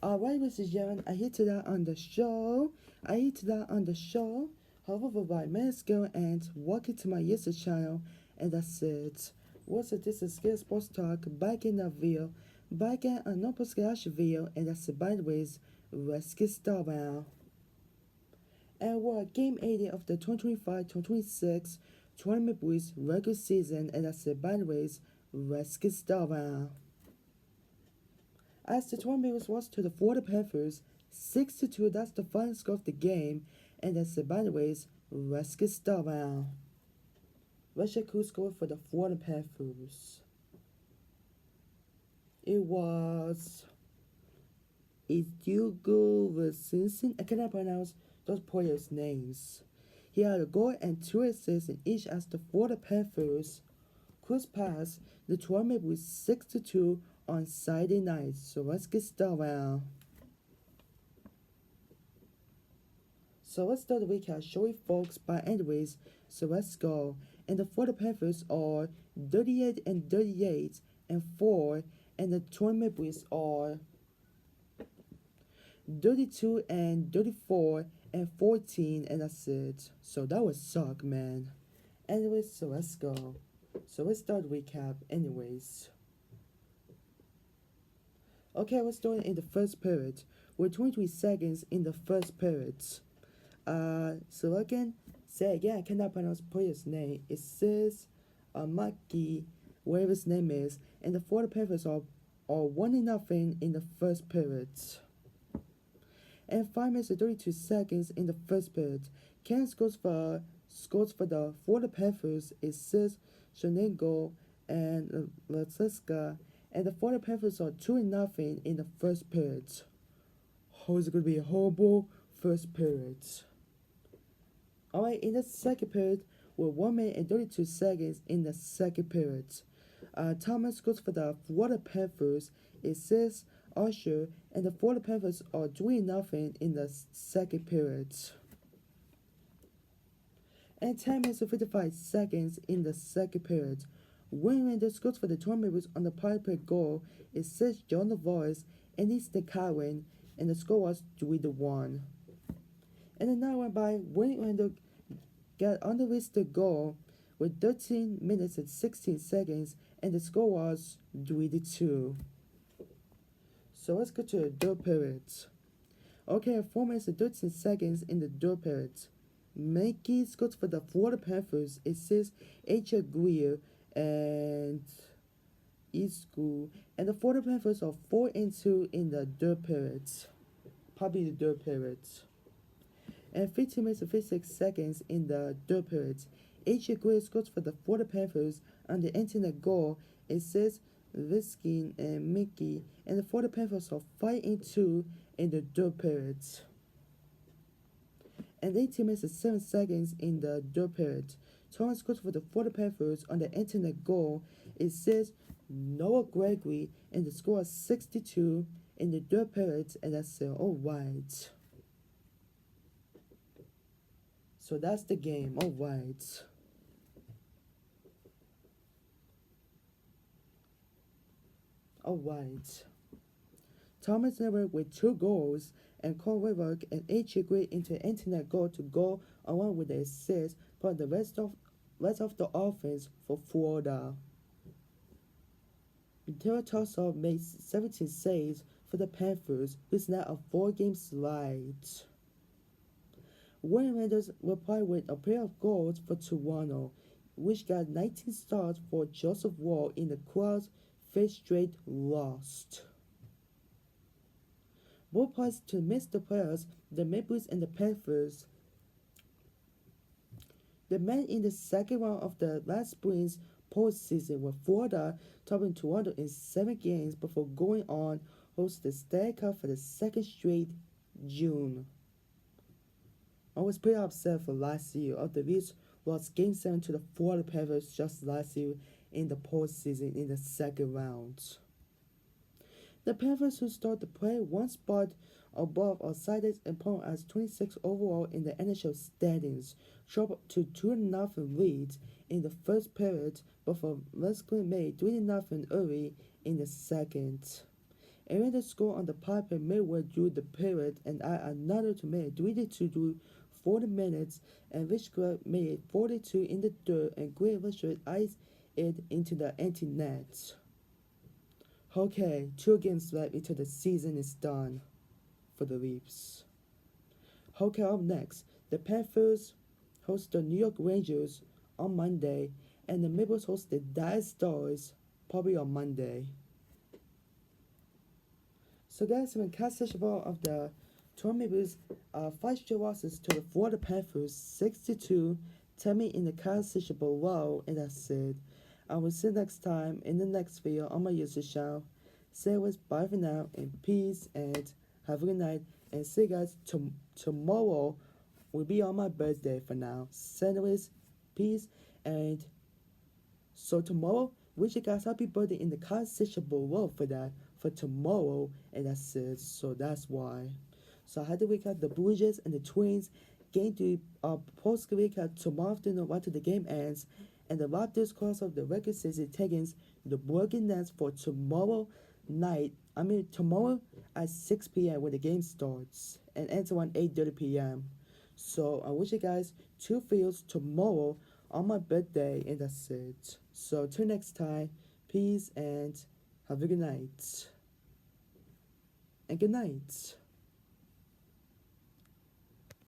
Alright, this is Yaron. I hit that on the show. However, by minutes ago and welcome to my YouTube channel. And that's it. What's it? This is Skill Sports Talk. Back in the video. Back in a no podcast video. And that's it. By the way, let's get started. And we're at Game 80 of the 2025-2026 Tournament Boys regular season. And that's it. By the way, let's get started. As the tournament was lost to the Florida Panthers, 6-2, that's the final score of the game. And that's it. By the way, let's get started. Let's check who scored for the Florida Panthers. It was Idugo Wilson. I cannot pronounce those players' names. He had a goal and 2 assists in each as the Florida Panthers could pass the tournament with 6-2 on Saturday night. So let's get started. So let's start the recap, shall we, folks? But anyways, so let's go. And the Florida Panthers are 38-38 and 4, and the tournament boys are 32-34 and 14, and that's it. So that would suck, man. Anyways, so let's go. So let's start the recap. Anyways. Okay, we're starting in the first period. We're 23 seconds in the first period. So again, I cannot pronounce player's name. It says Maki, whatever his name is, and the Florida Panthers are 1-0 in the first period. And 5 minutes and 32 seconds in the first period. Ken scores for the Florida Panthers. It says Shenango and Latseska. And the Florida Panthers are 2-0 in the first period. How is it going to be a horrible first period? Alright, in the second period, we're 1 minute and 32 seconds in the second period. Thomas scores for the Florida Panthers. It says Usher, and the Florida Panthers are 3-0 in the second period. And 10 minutes and 55 seconds in the second period. Winlander scores for the tournament on the power play goal. It says John Voice and it's the Cowan, and the score was 3-1. And the night went by. Winlander got on the list to goal with 13 minutes and 16 seconds, and the score was 3-2. So let's go to the third period. Okay, 4 minutes and 13 seconds in the third period. Mankey scores for the Florida Panthers. It says H.A. Greer and Isku, and the Florida Panthers are 4-2 in the third period. Probably the third period. And 15 minutes and 56 seconds in the third period. H.A. Greer scores for the Florida Panthers on the internet goal. It says Viskin and Mickey, and the Florida Panthers are 5-2 in the third period. And 18 minutes and 7 seconds in the third period. Thomas scores for the Florida Panthers on the internet goal. It says Noah Gregory, and the score is 62 in the third period, and that's alright. So that's the game, alright. Alright. Thomas Network with 2 goals, and Cole Weberg and H. Gray into internet goal to go along with the assist for the rest of the offense for Florida. Terry Tossell made 17 saves for the Panthers, who's now a 4-game slide. Warren Raiders replied with a pair of goals for Toronto, which got 19 starts for Joseph Wall in the crowd's 5th straight loss. Both parties to miss the players, the Maple and the Panthers. The men in the second round of the last spring's postseason were Florida, topping Toronto in 7 games before going on host the Stanley Cup for the 2nd straight June. I was pretty upset for last year after the Leafs lost Game 7 to the Florida Panthers just last year in the postseason in the second round. The Panthers, who start to play 1 spot above Outsiders and Palm as 26 overall in the NHL standings, dropped up to 2-0 leads in the first period before Leslie made 3-0 early in the second. And when the score on the piper midway through the period and I another to make 3-2 through 40 minutes, and which club made 42 in the third, and Great Western iced it into the empty net. Okay, 2 games left until the season is done for the Leafs. Okay, up next, the Panthers host the New York Rangers on Monday, and the Maple host the Dallas Stars probably on Monday. So guys, when cast ball of the Toronto Maple 5 straight losses to the Florida Panthers 6-2. Tell me in the cast section below, and that's it. I will see you next time in the next video on my YouTube channel. Say it was bye for now, and peace, and have a good night, and see you guys tomorrow will be on my birthday for now. So anyways, peace, and so tomorrow, wish you guys happy birthday in the comment section below for that, for tomorrow, and that's it, so that's why. So I had to wake up the Blue Jays and the Twins game to post wake up tomorrow afternoon right till the game ends, and the Raptors cross off the record season taking the Brooklyn Nets for tomorrow night. I mean tomorrow at 6 p.m. when the game starts and ends around 8:30 p.m. So I wish you guys 2 videos tomorrow on my birthday, and that's it. So till next time, peace and have a good night. And good night.